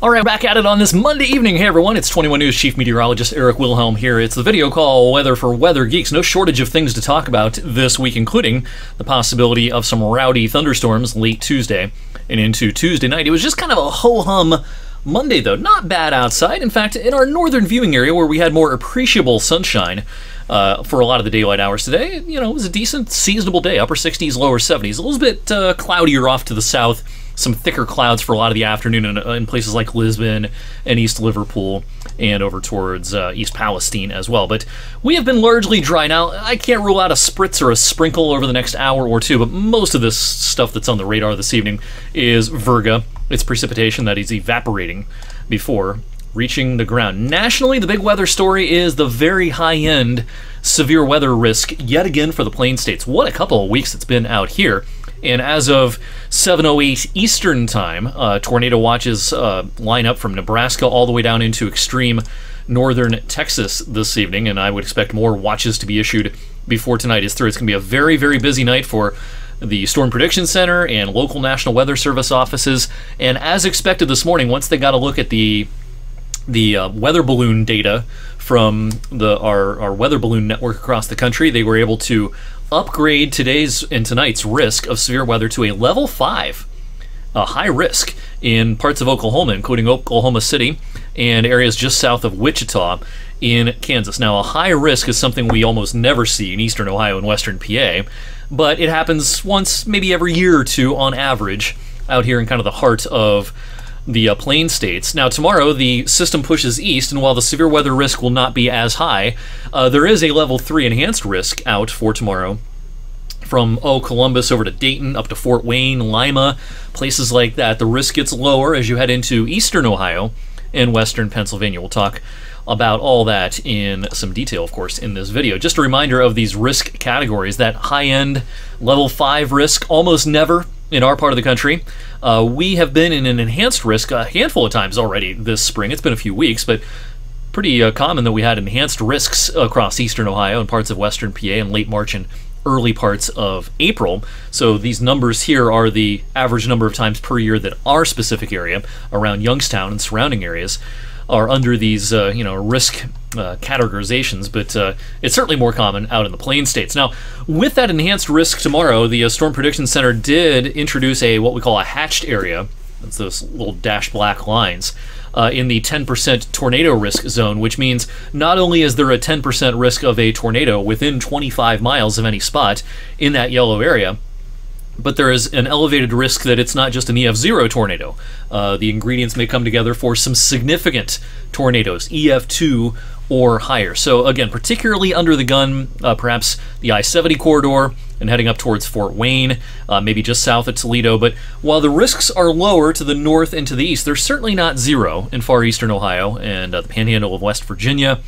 All right, back at it on this Monday evening. Hey everyone, it's 21 News Chief Meteorologist Eric Wilhelm here. It's the video call Weather for Weather Geeks. No shortage of things to talk about this week, including the possibility of some rowdy thunderstorms late Tuesday and into Tuesday night. It was just kind of a ho-hum Monday, though. Not bad outside. In fact, in our northern viewing area where we had more appreciable sunshine for a lot of the daylight hours today, it was a decent, seasonable day. Upper 60s, lower 70s. A little bit cloudier off to the south. Some thicker clouds for a lot of the afternoon in places like Lisbon and East Liverpool and over towards East Palestine as well. But we have been largely dry. Now, I can't rule out a spritz or a sprinkle over the next hour or two, but most of this stuff that's on the radar this evening is virga. It's precipitation that is evaporating before reaching the ground. Nationally, the big weather story is the very high-end severe weather risk yet again for the Plain States. What a couple of weeks it's been out here. And as of 7:08 Eastern Time, tornado watches line up from Nebraska all the way down into extreme northern Texas this evening, and I would expect more watches to be issued before tonight is through. It's going to be a very, very busy night for the Storm Prediction Center and local National Weather Service offices. And as expected this morning, once they got a look at the weather balloon data from our weather balloon network across the country, they were able to upgrade today's and tonight's risk of severe weather to a level 5, a high risk in parts of Oklahoma, including Oklahoma City and areas just south of Wichita in Kansas. Now, a high risk is something we almost never see in eastern Ohio and western PA, but it happens once, maybe every year or two on average out here in kind of the heart of the Plain States. Now, tomorrow the system pushes east, and while the severe weather risk will not be as high, there is a level 3 enhanced risk out for tomorrow from Columbus over to Dayton, up to Fort Wayne, Lima, places like that. The risk gets lower as you head into eastern Ohio and western Pennsylvania. We'll talk about all that in some detail, of course, in this video. Just a reminder of these risk categories. That high-end level 5 risk, almost never in our part of the country. We have been in an enhanced risk a handful of times already this spring. It's been a few weeks, but pretty common that we had enhanced risks across eastern Ohio and parts of western PA in late March and early parts of April. So these numbers here are the average number of times per year that our specific area around Youngstown and surrounding areas are under these risk categorizations, but it's certainly more common out in the Plain States. Now, with that enhanced risk tomorrow, the Storm Prediction Center did introduce what we call a hatched area. That's those little dashed black lines in the 10% tornado risk zone, which means not only is there a 10% risk of a tornado within 25 miles of any spot in that yellow area, but there is an elevated risk that it's not just an EF0 tornado. The ingredients may come together for some significant tornadoes, EF2 or higher. So again, particularly under the gun, perhaps the I-70 corridor and heading up towards Fort Wayne, maybe just south of Toledo. But while the risks are lower to the north and to the east, they're certainly not zero in far eastern Ohio and the panhandle of West Virginia,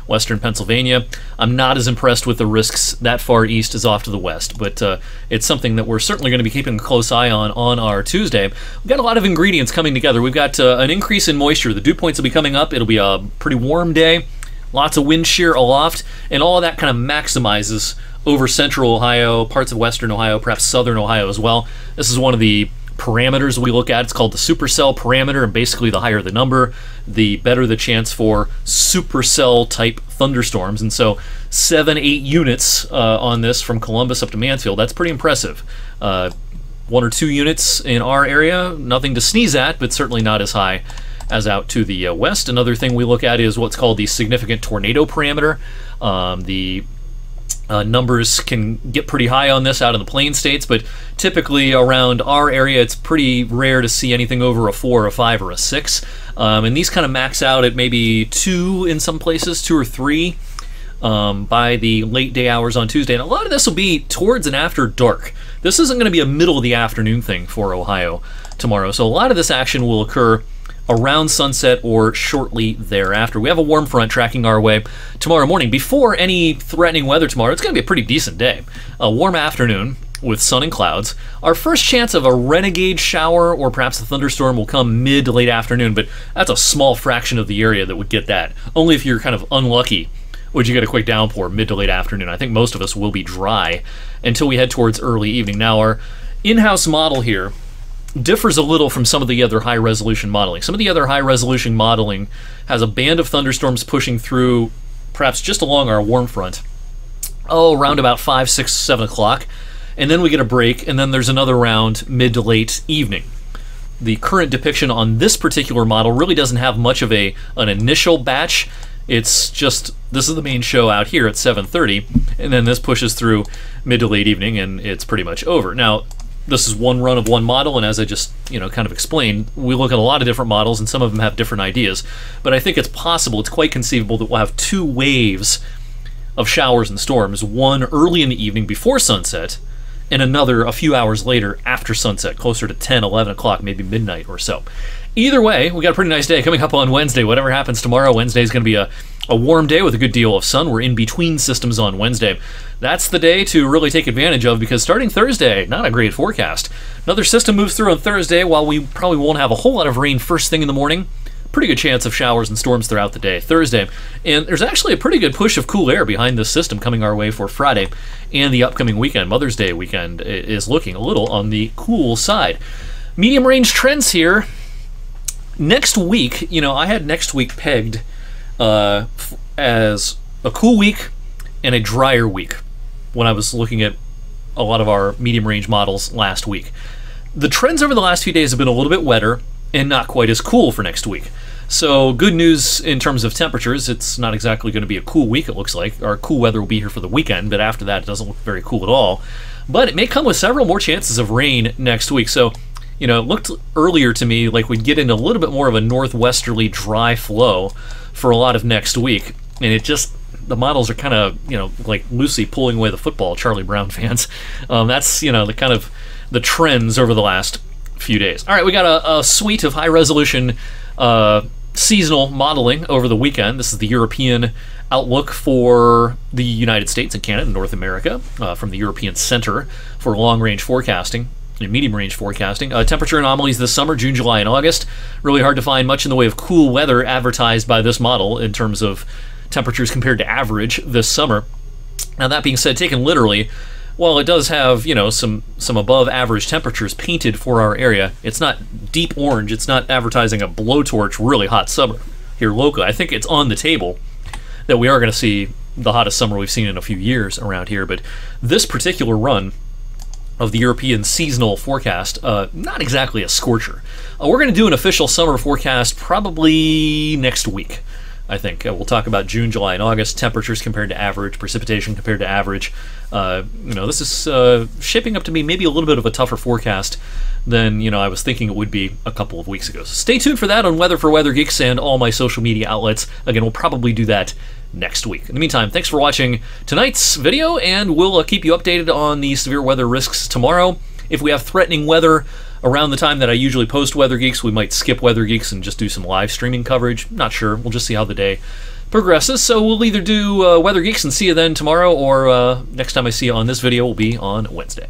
western Pennsylvania. I'm not as impressed with the risks that far east as off to the west, but it's something that we're certainly going to be keeping a close eye on our Tuesday. We've got a lot of ingredients coming together. We've got an increase in moisture. The dew points will be coming up. It'll be a pretty warm day, lots of wind shear aloft, and all of that kind of maximizes over central Ohio, parts of western Ohio, perhaps southern Ohio as well. This is one of the parameters we look at. It's called the supercell parameter, and basically the higher the number, the better the chance for supercell type thunderstorms. And so 7-8 units on this from Columbus up to Mansfield, that's pretty impressive. 1 or 2 units in our area, nothing to sneeze at, but certainly not as high as out to the west. Another thing we look at is what's called the significant tornado parameter. The numbers can get pretty high on this out in the Plain States, but typically around our area it's pretty rare to see anything over a 4, a 5, or a 6. And these kind of max out at maybe 2 in some places, 2 or 3 by the late day hours on Tuesday. And a lot of this will be towards and after dark. This isn't going to be a middle of the afternoon thing for Ohio tomorrow. So a lot of this action will occur around sunset or shortly thereafter. We have a warm front tracking our way tomorrow morning. Before any threatening weather tomorrow, it's going to be a pretty decent day. A warm afternoon with sun and clouds. Our first chance of a renegade shower or perhaps a thunderstorm will come mid to late afternoon, but that's a small fraction of the area that would get that. Only if you're kind of unlucky would you get a quick downpour mid to late afternoon. I think most of us will be dry until we head towards early evening. Now, our in-house model here differs a little from some of the other high-resolution modeling. Some of the other high-resolution modeling has a band of thunderstorms pushing through, perhaps just along our warm front, around about 5, 6, 7 o'clock, and then we get a break, and then there's another round mid to late evening. The current depiction on this particular model really doesn't have much of an initial batch. It's just, this is the main show out here at 7:30, and then this pushes through mid to late evening, and it's pretty much over. Now, this is one run of one model, and as I just kind of explained, we look at a lot of different models, and some of them have different ideas. But I think it's possible, it's quite conceivable that we'll have 2 waves of showers and storms, one early in the evening before sunset, and another a few hours later after sunset, closer to 10, 11 o'clock, maybe midnight or so. Either way, we got a pretty nice day coming up on Wednesday. Whatever happens tomorrow, Wednesday is going to be a warm day with a good deal of sun. We're in between systems on Wednesday. That's the day to really take advantage of, because starting Thursday, not a great forecast. Another system moves through on Thursday. While we probably won't have a whole lot of rain first thing in the morning, pretty good chance of showers and storms throughout the day Thursday. And there's actually a pretty good push of cool air behind this system coming our way for Friday and the upcoming weekend. Mother's Day weekend is looking a little on the cool side. Medium range trends here. Next week, I had next week pegged as a cool week and a drier week when I was looking at a lot of our medium range models last week. The trends over the last few days have been a little bit wetter and not quite as cool for next week. So good news in terms of temperatures. It's not exactly going to be a cool week, it looks like. Our cool weather will be here for the weekend, but after that it doesn't look very cool at all. But it may come with several more chances of rain next week. So it looked earlier to me like we'd get into a little bit more of a northwesterly dry flow for a lot of next week. And it just, the models are kind of, like Lucy pulling away the football, Charlie Brown fans. That's, the kind of the trends over the last few days. All right, we got a suite of high-resolution seasonal modeling over the weekend. This is the European outlook for the United States and Canada and North America from the European Center for Long-Range Forecasting and Medium-Range Forecasting. Temperature anomalies this summer, June, July, and August. Really hard to find much in the way of cool weather advertised by this model in terms of temperatures compared to average this summer. Now, that being said, taken literally, while it does have, some above average temperatures painted for our area, it's not deep orange. It's not advertising a blowtorch really hot summer here locally. I think it's on the table that we are going to see the hottest summer we've seen in a few years around here. But this particular run of the European seasonal forecast, not exactly a scorcher. We're going to do an official summer forecast probably next week, I think. We'll talk about June, July, and August, temperatures compared to average, precipitation compared to average. This is shaping up to be maybe a little bit of a tougher forecast than I was thinking it would be a couple of weeks ago. So stay tuned for that on Weather for Weather Geeks and all my social media outlets. Again, we'll probably do that next week. In the meantime, thanks for watching tonight's video, and we'll keep you updated on the severe weather risks tomorrow. If we have threatening weather around the time that I usually post Weather Geeks, we might skip Weather Geeks and just do some live streaming coverage. Not sure. We'll just see how the day progresses. So we'll either do Weather Geeks and see you then tomorrow, or next time I see you on this video will be on Wednesday.